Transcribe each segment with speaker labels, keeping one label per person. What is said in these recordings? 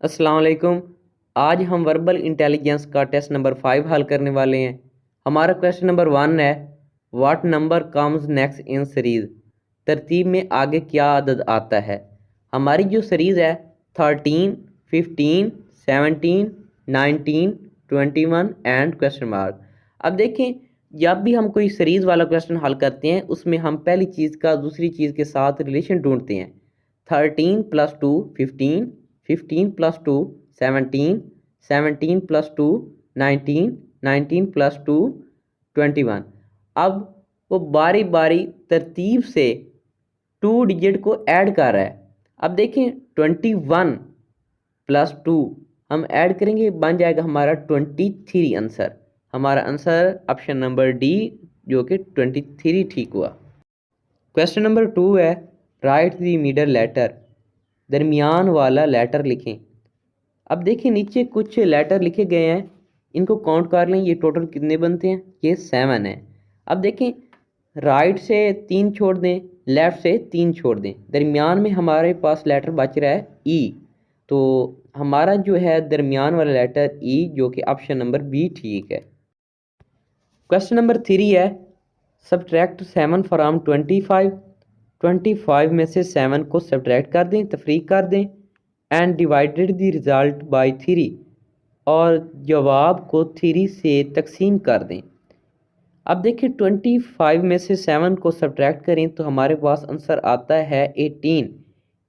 Speaker 1: अस्सलाम वालेकुम। आज हम वर्बल इंटेलिजेंस का टेस्ट नंबर 5 हल करने वाले हैं। हमारा क्वेश्चन नंबर 1 है, what number comes next in series. तरतीब में आगे क्या अदद आता है। हमारी जो सीरीज है 13, 15, 17, 19, 21 एंड क्वेश्चन मार्क। अब देखें, जब भी हम कोई सीरीज वाला क्वेश्चन हल करते हैं उसमें हम पहली चीज़ का दूसरी चीज़ के साथ रिलेशन ढूंढते हैं। 13 + 2 15, 15 + 2 17, 17 + 2 19, 19 + 2 21। अब वो बारी बारी तरतीब से 2 डिजिट को ऐड कर रहा है। अब देखें 21 + 2 हम ऐड करेंगे, बन जाएगा हमारा 23 आंसर। हमारा आंसर ऑप्शन नंबर डी जो कि 23 ठीक हुआ। क्वेश्चन नंबर 2 है, राइट द मिडल लेटर। दरमियान वाला लेटर लिखें। अब देखिए नीचे कुछ लेटर लिखे गए हैं, इनको काउंट कर लें, ये टोटल कितने बनते हैं, ये 7 है। अब देखें, राइट से 3 छोड़ दें, लेफ़्ट से 3 छोड़ दें, दरमियान में हमारे पास लेटर बच रहा है ई। तो हमारा जो है दरमियान वाला लेटर ई जो कि ऑप्शन नंबर बी ठीक है। क्वेश्चन नंबर 3 है, सब्ट्रैक्ट 7 फ्राम 25। 25 में से 7 को सब्ट्रैक्ट कर दें, तफरीक कर दें, and divided the result by 3 और जवाब को 3 से तकसीम कर दें। अब देखिए 25 में से 7 को सब्ट्रैक्ट करें तो हमारे पास आंसर आता है 18।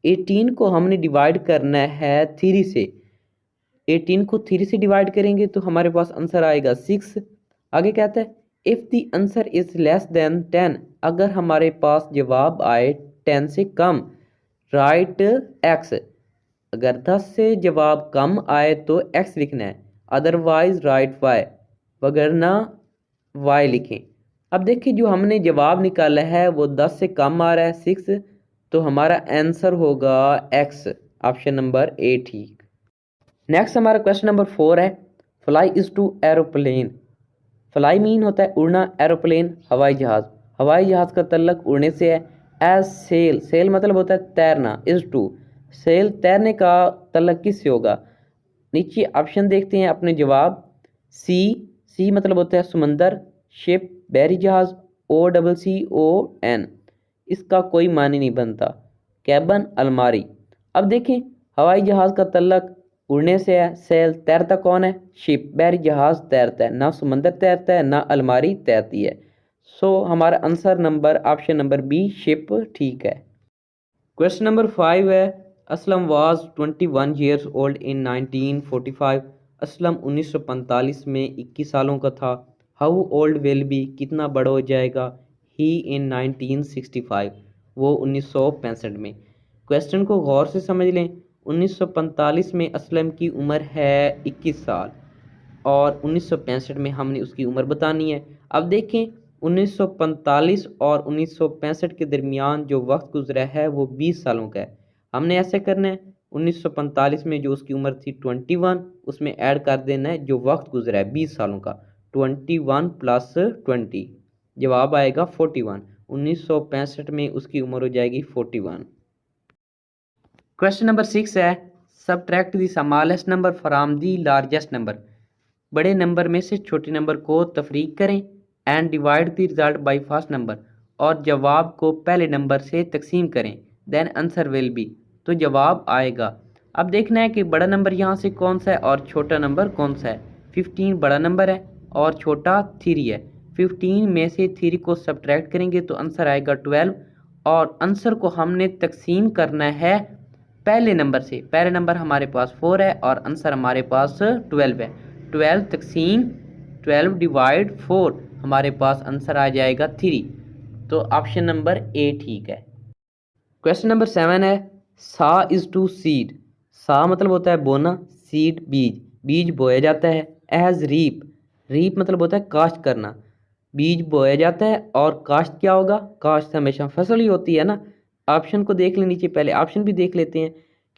Speaker 1: 18 को हमने डिवाइड करना है 3 से। 18 को 3 से डिवाइड करेंगे तो हमारे पास आंसर आएगा 6। आगे कहता है, if the answer is less than 10, अगर हमारे पास जवाब आए 10 से कम, राइट एक्स। अगर 10 से जवाब कम आए तो एक्स लिखना है, अदरवाइज राइट वाई, वगरना वाई लिखें। अब देखिए जो हमने जवाब निकाला है वो 10 से कम आ रहा है 6, तो हमारा आंसर होगा एक्स, ऑप्शन नंबर ए ठीक। नेक्स्ट हमारा क्वेश्चन नंबर 4 है, fly is to aeroplane. Fly mean होता है उड़ना, एरोप्लेन हवाई जहाज़। हवाई जहाज़ का तल्लक उड़ने से है। एज सेल, सेल मतलब होता है तैरना, इज़ टू, सेल तैरने का तल्लक किससे होगा। नीचे ऑप्शन देखते हैं अपने जवाब। सी, सी मतलब होता है समंदर, शिप बहरी जहाज़, OCCON, इसका कोई मानी नहीं बनता। कैबन अलमारी। अब देखें हवाई जहाज़ का तल्लक उड़ने से है, सेल तैरता कौन है, शिप बहरी जहाज़ तैरता है, ना समंदर तैरता है ना अलमारी तैरती है। सो हमारा answer number option number B ship ठीक है। क्वेश्चन नंबर 5 है, Aslam was 21 years old in 1945। Aslam 1945 में 21 सालों का था। हाउ ओल्ड विल बी, कितना बड़ा हो जाएगा, ही इन 1965, वो 1965 में। क्वेश्चन को गौर से समझ लें। 1945 में असलम की उम्र है 21 साल और 1965 में हमने उसकी उम्र बतानी है। अब देखें 1945 और 1965 के दरमियान जो वक्त गुजरा है वो 20 सालों का है। हमने ऐसे करना है, 1945 में जो उसकी उम्र थी 21, उसमें ऐड कर देना है जो वक्त गुजरा है 20 सालों का, 21 + 20, जवाब आएगा 41। 1965 में उसकी उम्र हो जाएगी 41। क्वेश्चन नंबर 6 है, subtract the smallest number from the largest number. बड़े नंबर में से छोटे नंबर को तफरीक करें, and divide the result by first number, और जवाब को पहले नंबर से तकसीम करें, देन आंसर विल बी, तो जवाब आएगा। अब देखना है कि बड़ा नंबर यहाँ से कौन सा है और छोटा नंबर कौन सा है। 15 बड़ा नंबर है और छोटा 3 है। 15 में से 3 को सब्ट्रैक्ट करेंगे तो आंसर आएगा 12, और आंसर को हमने तकसीम करना है पहले नंबर से। पहले नंबर हमारे पास 4 है और आंसर हमारे पास 12 है। 12 तकसीम 12 डिवाइड 4, हमारे पास आंसर आ जाएगा 3, तो ऑप्शन नंबर ए ठीक है। क्वेश्चन नंबर 7 है, सा इज़ टू सीड। सा मतलब होता है बोना, सीड बीज, बीज बोया जाता है। एज रीप, रीप मतलब होता है काश्त करना, बीज बोया जाता है। और काश्त क्या होगा, काश्त हमेशा फसल ही होती है ना। ऑप्शन को देख लें नीचे, पहले ऑप्शन भी देख लेते हैं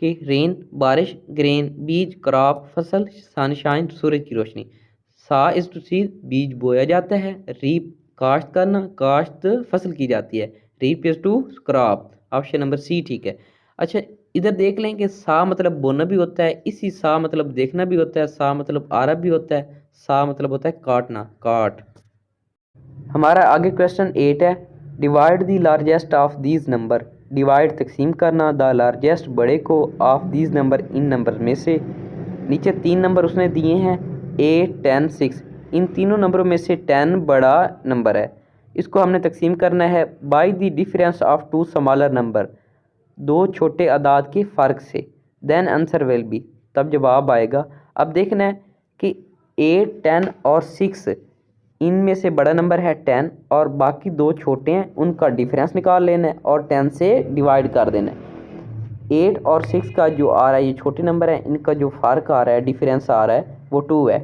Speaker 1: कि रेन बारिश, ग्रेन बीज, क्रॉप फसल, सनशाइन सूरज की रोशनी। सा इज़ टू सीड बीज बोया जाता है, रीप काश्त करना, काश्त फसल की जाती है, reap is to crop, option number C ठीक है। अच्छा, इधर देख लें कि सा मतलब बोलना भी होता है, इसी सा मतलब देखना भी होता है, सा मतलब आरब भी होता है, सा मतलब होता है काटना, काट। हमारा आगे क्वेश्चन 8 है, divide the largest of these number. Divide तकसीम करना, द लार्जेस्ट बड़े को, of these number in number में से। नीचे 3 नंबर उसने दिए हैं 8, 10, 6। इन तीनों नंबरों में से 10 बड़ा नंबर है, इसको हमने तकसीम करना है by the difference of 2 smaller number, 2 छोटे अदाद के फ़र्क से। देन आंसर विल बी, तब जवाब आएगा। अब देखना है कि 8, 10 और 6 इनमें से बड़ा नंबर है 10 और बाकी 2 छोटे हैं, उनका डिफरेंस निकाल लेना है और 10 से डिवाइड कर देना है। 8 और 6 का जो आ रहा है, ये छोटे नंबर है, इनका जो फ़र्क आ रहा है, डिफरेंस आ रहा है, वो 2 है।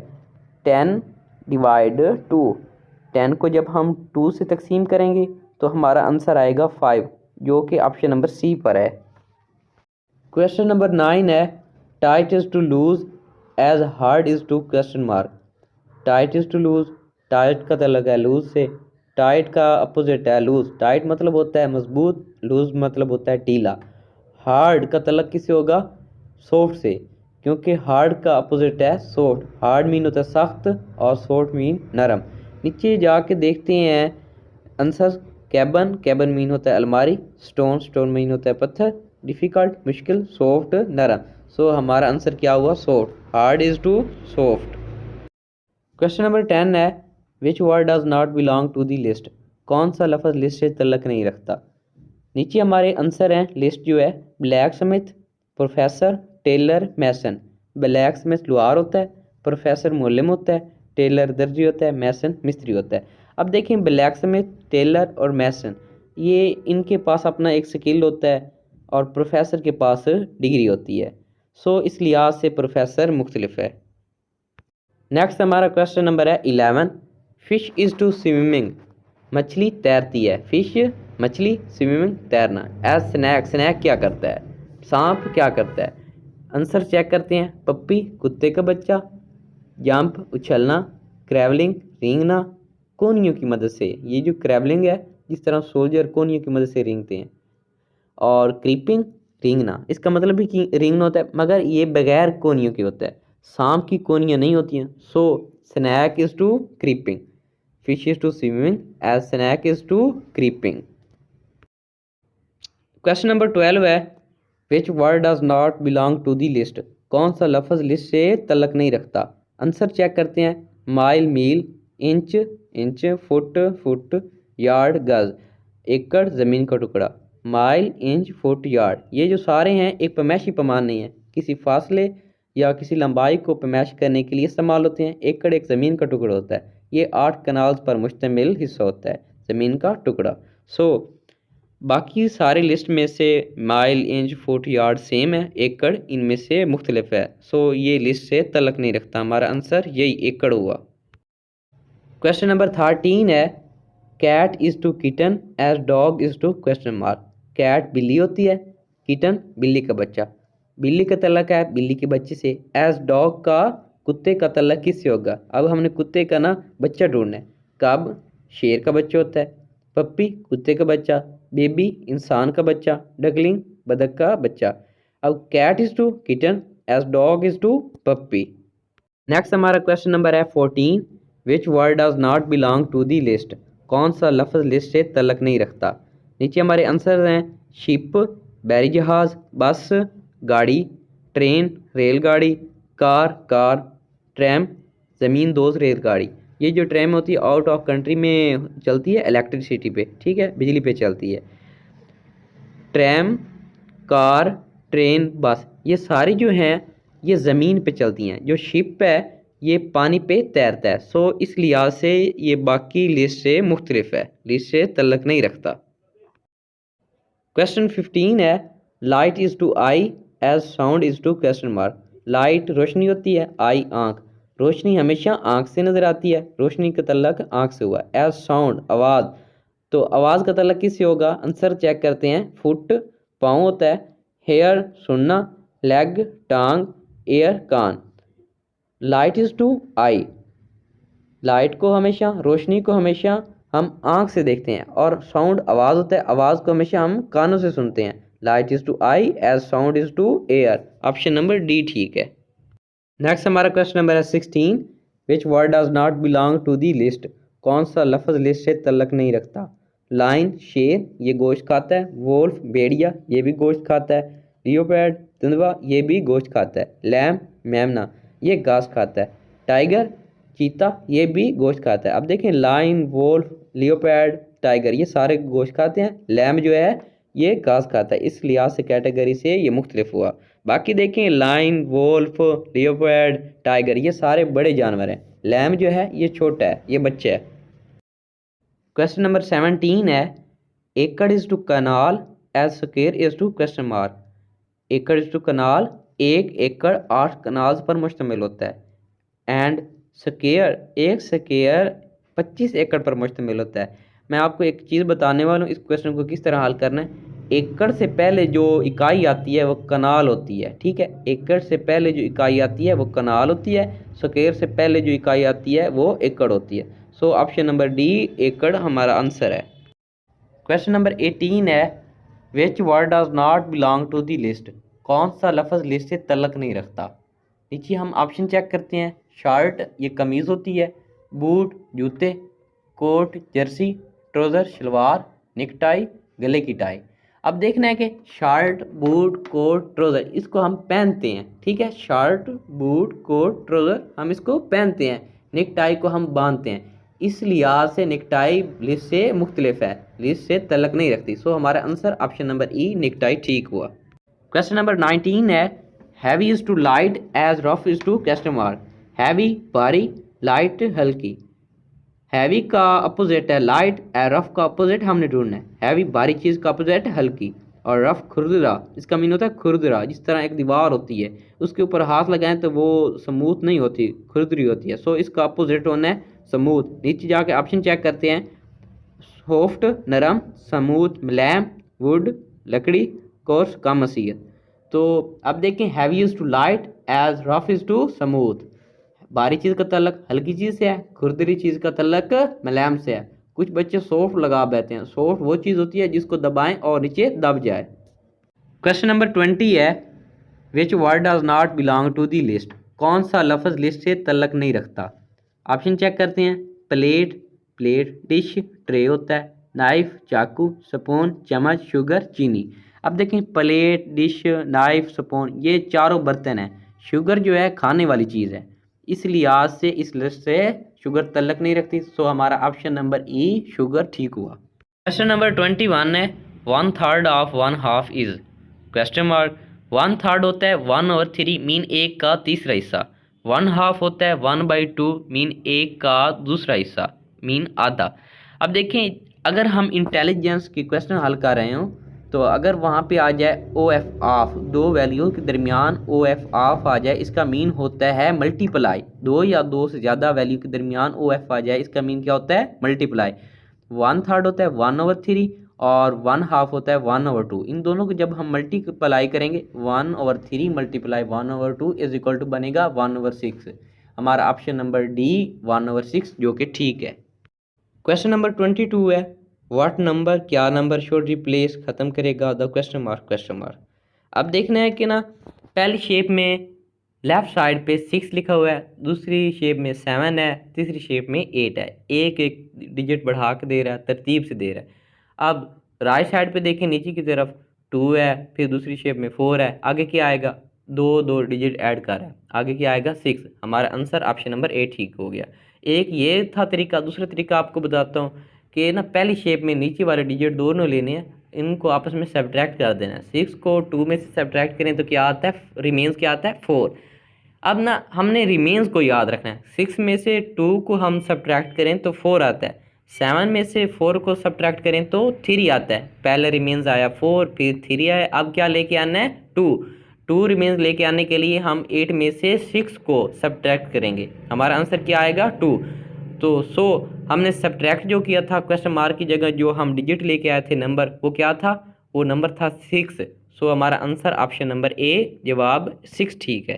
Speaker 1: 10 डिवाइड 2, 10 को जब हम 2 से तकसीम करेंगे तो हमारा आंसर आएगा 5, जो कि ऑप्शन नंबर सी पर है। क्वेश्चन नंबर 9 है, tight is to loose as hard is to question mark. Tight is to loose, tight का तल्लुक़ है लूज़ से, टाइट का अपोजिट है लूज़। टाइट मतलब होता है मजबूत, लूज़ मतलब होता है ढीला। हार्ड का तल्लुक़ किससे होगा? सॉफ्ट से, क्योंकि हार्ड का अपोजिट है सॉफ्ट। हार्ड मीन होता है सख्त और सॉफ्ट मीन नरम। नीचे जाके देखते हैं आंसर। कैबन, कैबन मीन होता है अलमारी। स्टोन, स्टोन मीन होता है पत्थर। डिफ़िकल्ट मुश्किल, सॉफ्ट नरम। सो हमारा आंसर क्या हुआ? Soft. Hard is to soft. Question number 10 है, which word does not belong to the list. कौन सा लफ्ज़ लिस्ट से तल्लक नहीं रखता? नीचे हमारे आंसर हैं, लिस्ट जो है, ब्लैक स्मिथ, प्रोफेसर, टेलर, मैसन। ब्लैक स्मिथ लुहार होता है, प्रोफेसर मुअल्लिम होता है, टेलर दर्जी होता है, मैसन मिस्त्री होता है। अब देखें, ब्लैक स्मिथ, टेलर और मैसन, ये इनके पास अपना एक स्किल होता है और प्रोफेसर के पास डिग्री होती है। सो इस लिहाज से प्रोफेसर मुख्तलिफ है। नेक्स्ट हमारा क्वेश्चन नंबर है 11, फिश इज़ टू स्विमिंग। मछली तैरती है। फिश मछली, स्विमिंग तैरना। एज स्नैक, स्नैक क्या करता है? सांप क्या करता है? आंसर चेक करते हैं। पप्पी कुत्ते का बच्चा, जंप उछलना, क्रैवलिंग रेंगना, कोनियों की मदद से। ये जो क्रैवलिंग है, जिस तरह सोल्जर कोनियों की मदद से रेंगते हैं, और क्रीपिंग रेंगना, इसका मतलब भी कि रेंगना होता है, मगर ये बगैर कोनियों के होता है। सांप की कोनियाँ नहीं होती हैं। So snake is to creeping, fish is to swimming, as snake is to creeping. Question number 12 है, which word does not belong to the list. कौन सा लफ्ज़ लिस्ट से तल्लक नहीं रखता? आंसर चेक करते हैं। माइल मील, inch inch, foot foot, yard गज, एकड़ ज़मीन का टुकड़ा। माइल, इंच, फुट, यार्ड, ये जो सारे हैं एक पैमाइशी पैमान नहीं है, किसी फासले या किसी लंबाई को पैमाइश करने के लिए इस्तेमाल होते हैं। एकड़ एक ज़मीन का टुकड़ा होता है। ये 8 कनाल्स पर मुश्तमिल हिस्सा होता है, ज़मीन का टुकड़ा। सो बाकी सारे लिस्ट में से mile, inch, foot, yard same है, एकड़ इनमें से मुख्तलिफ है। सो ये लिस्ट से तल्लक नहीं रखता। हमारा आंसर यही एकड़ हुआ। क्वेश्चन नंबर 13 है, cat is to kitten as dog is to question mark. Cat बिल्ली होती है, किटन बिल्ली का बच्चा। बिल्ली का तल्लक है बिल्ली के बच्चे से। एज डॉग का कुत्ते का तल्लक किससे होगा? अब हमने कुत्ते का ना बच्चा ढूंढना है। कब शेर का बच्चा होता है, पप्पी कुत्ते का बच्चा, बेबी इंसान का बच्चा, डकलिंग बतख का बच्चा। अब cat is to kitten as dog is to puppy. Next हमारा क्वेश्चन नंबर है 14, which word does not belong to the list. कौन सा लफ्ज़ लिस्ट से तल्लक नहीं रखता? नीचे हमारे आंसर हैं, शिप बैरी जहाज़, बस गाड़ी, ट्रेन रेलगाड़ी, कार कार, ट्रैम ज़मीन दोज़ रेलगाड़ी। ये जो ट्रैम होती है आउट ऑफ कंट्री में चलती है, इलेक्ट्रिसिटी पे, ठीक है, बिजली पे चलती है। ट्रैम, कार, ट्रेन, बस, ये सारी जो हैं ये ज़मीन पे चलती हैं। जो शिप है ये पानी पे तैरता है। सो इस लिहाज से ये बाकी लिस्ट से मुख्तलिफ है, लिस्ट से तल्लक नहीं रखता। क्वेश्चन 15 है, light is to eye as sound is to question mark. Light रोशनी होती है, आई आँख। रोशनी हमेशा आँख से नज़र आती है, रोशनी का तल्लक आँख से हुआ। एज साउंड आवाज़, तो आवाज़ का तल्लक किससे होगा? आंसर चेक करते हैं। फुट पाँव होता है, हेयर सुनना, लेग टांग, एयर कान। Light is to eye, light को हमेशा, रोशनी को हमेशा हम आँख से देखते हैं, और साउंड आवाज़ होता है, आवाज़ को हमेशा हम कानों से सुनते हैं। Light is to eye as sound is to ear. Option number D ठीक है। नेक्स्ट हमारा क्वेश्चन नंबर है 16, which word does not belong to the list. कौन सा लफ्ज़ लिस्ट से तल्लक नहीं रखता। लाइन शेर ये गोश्त खाता है, वोल्फ भेड़िया ये भी गोश्त खाता है, लियोपैड तेंदुआ ये भी गोश्त खाता है, लैम मेमना ये घास खाता है, टाइगर चीता ये भी गोश्त खाता है। अब देखें लाइन वोल्फ लियोपैड टाइगर ये सारे गोश्त खाते हैं, लैम जो है ये घास खाता है, इस लिहाज से कैटेगरी से ये मुख्तलिफ हुआ। बाकी देखें लाइन वोल्फ लियोपैड टाइगर ये सारे बड़े जानवर हैं, लैम जो है ये छोटा है, ये बच्चा है। क्वेश्चन नंबर 17 है, acre is to kanal as square is to question mark. Acre is to kanal 1 acre 8 canals पर मुश्तमिल होता है एंड स्क्वायर 1 स्क्वायर 25 एकड़ पर मुश्तमिल होता है। मैं आपको एक चीज़ बताने वाला हूँ, इस क्वेश्चन को किस तरह हल करना है। एकड़ से पहले जो इकाई आती है वो कनाल होती है, ठीक है। एकड़ से पहले जो इकाई आती है वो कनाल होती है, स्क्वायर से पहले जो इकाई आती है वो एकड़ होती है। सो ऑप्शन नंबर डी एकड़ हमारा आंसर है। क्वेश्चन नंबर 18 है, which word does not belong to the list. कौन सा लफ्ज़ लिस्ट से तल्लक नहीं रखता। नीचे हम ऑप्शन चेक करते हैं। शर्ट ये कमीज़ होती है, बूट जूते, कोट जर्सी, ट्राउज़र शलवार, नेक टाई गले की टाई। अब देखना है कि शर्ट बूट कोट ट्राउज़र इसको हम पहनते हैं, ठीक है। शर्ट बूट कोट ट्राउज़र हम इसको पहनते हैं, नेक टाई को हम बांधते हैं। इस लिहाज से नेक टाई लिस्ट से मुख्तलिफ है, लिस्ट से तल्लक नहीं रखती। सो हमारा answer option number E neck tie ठीक हुआ। क्वेश्चन नंबर 19 है, heavy is to light as rough is to question mark. Heavy भारी लाइट हल्की। हैवी का अपोजिट है लाइट, रफ का अपोजिट हमने ढूंढना है। हैवी भारी चीज़ का अपोजिट हल्की, और रफ खुरदरा इसका मीन होता है खुरदरा। जिस तरह एक दीवार होती है उसके ऊपर हाथ लगाएं तो वो स्मूथ नहीं होती, खुरदरी होती है। सो इसका अपोजिट होना है स्मूथ। नीचे जाके ऑप्शन चेक करते हैं। सॉफ्ट नरम, स्मूथ मुलायम, वुड लकड़ी, कोर्स कम मसीहत। तो अब देखें heavy is to light as rough is to smooth. भारी चीज़ का तल्लक हल्की चीज़ से है, खुरदरी चीज़ का तल्लक मुलायम से है। कुछ बच्चे सॉफ्ट लगा बैठे हैं, सॉफ्ट वो चीज़ होती है जिसको दबाएं और नीचे दब जाए। क्वेश्चन नंबर 20 है, which word does not belong to the list. कौन सा लफ्ज़ लिस्ट से तल्लक नहीं रखता। ऑप्शन चेक करते हैं। प्लेट प्लेट, डिश ट्रे होता है, नाइफ चाकू, स्पून चम्मच, शुगर चीनी। अब देखें प्लेट डिश नाइफ स्पून ये चारों बर्तन हैं, शुगर जो है खाने वाली चीज़ है, इस लिहाज से इस लिस्ट से शुगर तल्लक नहीं रखती। सो हमारा ऑप्शन नंबर ई शुगर ठीक हुआ। क्वेश्चन नंबर 21 है, 1/3 ऑफ 1/2 इज क्वेश्चन मार्क। 1/3 होता है 1/3 मीन एक का तीसरा हिस्सा। 1/2 होता है 1/2 मीन एक का दूसरा हिस्सा मीन आधा। अब देखें अगर हम इंटेलिजेंस की क्वेश्चन हल कर रहे हो तो अगर वहाँ पे आ जाए ओ एफ ऑफ, दो वैल्यू के दरमियान ओ एफ ऑफ आ जाए, इसका मीन होता है मल्टीप्लाई। दो या दो से ज़्यादा वैल्यू के दरमियान ओ एफ आ जाए, इसका मीन क्या होता है मल्टीप्लाई। 1/3 होता है 1/3 और 1/2 होता है 1/2। इन दोनों को जब हम मल्टीप्लाई करेंगे 1/3 मल्टीप्लाई 1/2 इज इक्वल टू बनेगा 1/6। हमारा ऑप्शन नंबर डी 1/6 जो कि ठीक है। क्वेश्चन नंबर 22 है, व्हाट नंबर क्या नंबर शुड रिप्लेस ख़त्म करेगा the question mark question mark. अब देखना है कि ना पहली शेप में लेफ़्ट साइड पे 6 लिखा हुआ है, दूसरी शेप में 7 है, तीसरी शेप में 8 है। एक एक डिजिट बढ़ा के दे रहा है, तरतीब से दे रहा है। अब राइट साइड पे देखें नीचे की तरफ 2 है, फिर दूसरी शेप में 4 है, आगे क्या आएगा दो दो डिजिट ऐड कर रहा है, आगे क्या आएगा 6। हमारा आंसर ऑप्शन नंबर ए ठीक हो गया। एक ये था तरीका। दूसरा तरीका आपको बताता हूँ कि ना पहली शेप में नीचे वाले डिजिट दोनों लेने हैं, इनको आपस में सब्ट्रैक्ट कर देना है। 6 को 2 में से सब्ट्रैक्ट करें तो क्या आता है, रिमेंस क्या आता है 4। अब ना हमने रिमेंस को याद रखना है। 6 में से 2 को हम सब्ट्रैक्ट करें तो 4 आता है, 7 में से 4 को सब्ट्रैक्ट करें तो 3 आता है। पहले रिमेंस आया 4 फिर 3 आया, अब क्या लेके आना है 2 रिमेंस लेके आने के लिए हम 8 में से 6 को सब्ट्रैक्ट करेंगे, हमारा आंसर क्या आएगा 2। तो हमने सब्ट्रैक्ट जो किया था क्वेश्चन मार्क की जगह जो हम डिजिट लेके आए थे नंबर, वो क्या था, वो नंबर था 6। हमारा आंसर ऑप्शन नंबर ए जवाब 6 ठीक है।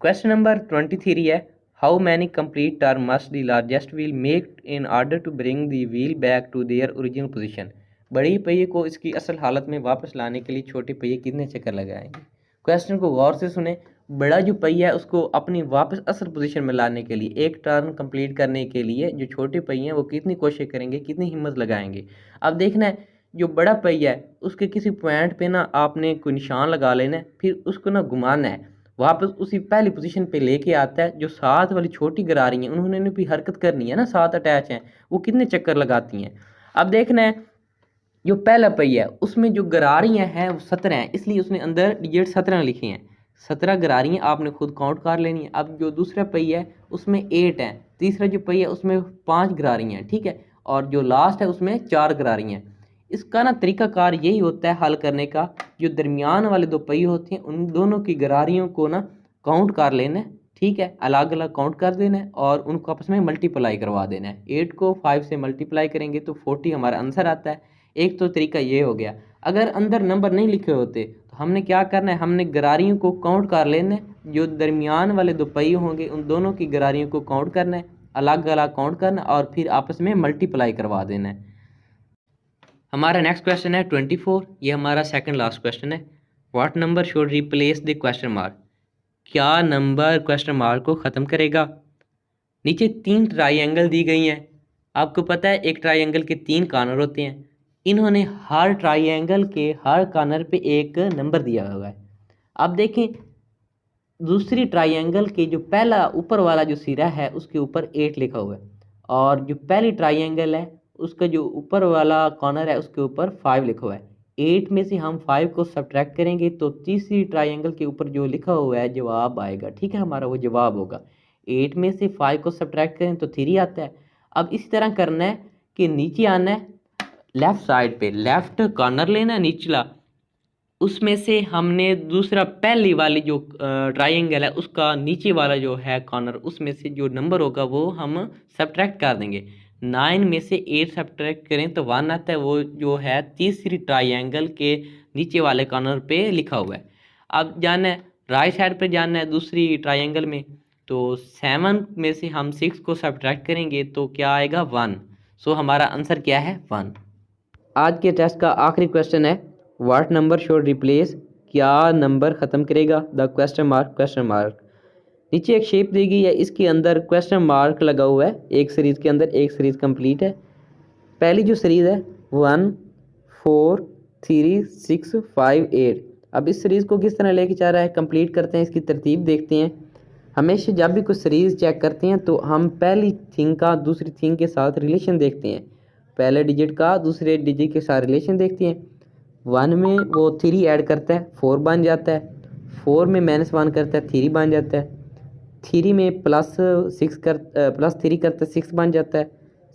Speaker 1: क्वेश्चन नंबर 23 है, how many complete term must the largest wheel make in order to bring the wheel back to their original position. बड़ी पहिए को इसकी असल हालत में वापस लाने के लिए छोटे पहिए कितने चक्कर लगाएंगे। क्वेश्चन को गौर से सुने। बड़ा जो पहिया है उसको अपनी वापस असल पोजीशन में लाने के लिए, एक टर्न कंप्लीट करने के लिए जो छोटे पहिए हैं वो कितनी कोशिश करेंगे, कितनी हिम्मत लगाएंगे। अब देखना है जो बड़ा पहिया है उसके किसी पॉइंट पे ना आपने कोई निशान लगा लेना है, फिर उसको ना घुमाना है, वापस उसी पहली पोजीशन पे लेके आता है। जो साथ वाली छोटी गरारी हैं उन्होंने भी हरकत करनी है ना, साथ अटैच हैं, वो कितने चक्कर लगाती हैं। अब देखना है जो पहला पहिया है उसमें जो गरारियाँ हैं वो 17 हैं, इसलिए उसने अंदर डिजिट 17 लिखे हैं। 17 गरारियाँ आपने खुद काउंट कर लेनी है। अब जो दूसरा पहिया है उसमें 8 हैं, तीसरा जो पहिया है उसमें 5 गरारियाँ हैं, ठीक है, और जो लास्ट है उसमें 4 गरारियाँ हैं। इसका ना तरीकाकार यही होता है हल करने का, जो दरमियान वाले दो पहिए होते हैं उन दोनों की गरारियों को ना काउंट कर लेना है, ठीक है, अलग अलग काउंट कर देना है और उनको आपस में मल्टीप्लाई करवा देना है। 8 को 5 से मल्टीप्लाई करेंगे तो 40 हमारा आंसर आता है। एक तो तरीका ये हो गया। अगर अंदर नंबर नहीं लिखे होते तो हमने क्या करना है, हमने गरारियों को काउंट कर लेना है, जो दरमियान वाले दो पहिए होंगे उन दोनों की गरारियों को काउंट करना है, अलग अलग काउंट करना और फिर आपस में मल्टीप्लाई करवा देना है। हमारा नेक्स्ट क्वेश्चन है 24। ये हमारा सेकंड लास्ट क्वेश्चन है। What number should replace the question mark. क्या नंबर क्वेश्चन मार्क को ख़त्म करेगा। नीचे 3 ट्राइंगल दी गई हैं। आपको पता है एक ट्राइंगल के 3 कॉर्नर होते हैं। इन्होंने हर ट्राइंगल के हर कॉर्नर पे एक नंबर दिया हुआ है। अब देखें दूसरी ट्राइंगल के जो पहला ऊपर वाला जो सिरा है उसके ऊपर 8 लिखा हुआ है, और जो पहली ट्राइंगल है उसका जो ऊपर वाला कॉर्नर है उसके ऊपर 5 लिखा हुआ है। 8 में से हम 5 को सब्ट्रैक्ट करेंगे तो तीसरी ट्राइंगल के ऊपर जो लिखा हुआ है जवाब आएगा, ठीक है, हमारा वो जवाब होगा। 8 में से 5 को सब्ट्रैक्ट करें तो 3 आता है। अब इसी तरह करना है कि नीचे आना है, लेफ़्ट साइड पे लेफ़्ट कॉर्नर लेना है निचला, उसमें से हमने दूसरा पहली वाली जो ट्राइंगल है उसका नीचे वाला जो है कॉर्नर, उसमें से जो नंबर होगा वो हम सब्ट्रैक्ट कर देंगे। 9 में से 8 सब्ट्रैक्ट करें तो 1 आता है, वो जो है तीसरी ट्राइंगल के नीचे वाले कॉर्नर पे लिखा हुआ है। अब जाना है राइट साइड पे, जाना है दूसरी ट्राइंगल में, तो 7 में से हम 6 को सब्ट्रैक्ट करेंगे तो क्या आएगा 1। सो हमारा आंसर क्या है 1। आज के टेस्ट का आखिरी क्वेश्चन है व्हाट नंबर शुड रिप्लेस। क्या नंबर ख़त्म करेगा the question mark question mark. नीचे एक शेप दी गई है, इसके अंदर क्वेश्चन मार्क लगा हुआ है। एक सीरीज़ के अंदर एक सीरीज़ कंप्लीट है। पहली जो सीरीज़ है 1 4 3 6 5 8। अब इस सीरीज़ को किस तरह लेके जा रहा है, कंप्लीट करते हैं, इसकी तरतीब देखते हैं। हमेशा जब भी कोई सीरीज़ चेक करते हैं तो हम पहली थिंग का दूसरी थिंग के साथ रिलेशन देखते हैं, पहले डिजिट का दूसरे डिजिट के साथ रिलेशन देखते हैं। 1 में वो 3 ऐड करता है 4 बन जाता है, 4 में -1 करता है 3 बन जाता है, 3 में +3 करता है 6 बन जाता है,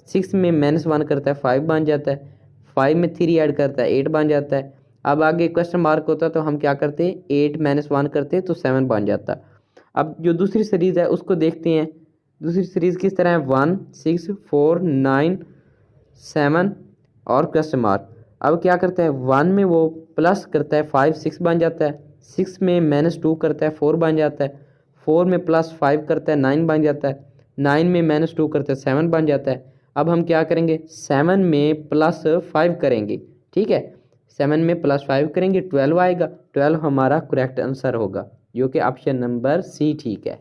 Speaker 1: 6 में -1 करता है 5 बन जाता है, 5 में 3 ऐड करता है 8 बन जाता है। अब आगे क्वेश्चन मार्क होता है तो हम क्या करते हैं, 8 -1 करते तो 7 बन जाता। अब जो दूसरी सीरीज़ है उसको देखते हैं। दूसरी सीरीज़ किस तरह है, 1 6 4 9 7 और क्वेश्चन मार्क। अब क्या करता है, 1 में वो प्लस करता है 5 6 बन जाता है, 6 में -2 करता है 4 बन जाता है, 4 में +5 करता है 9 बन जाता है, 9 में -2 करता है 7 बन जाता है। अब हम क्या करेंगे, 7 में +5 करेंगे, ठीक है, 7 में +5 करेंगे 12 आएगा। 12 हमारा करेक्ट आंसर होगा, जो कि ऑप्शन नंबर सी ठीक है।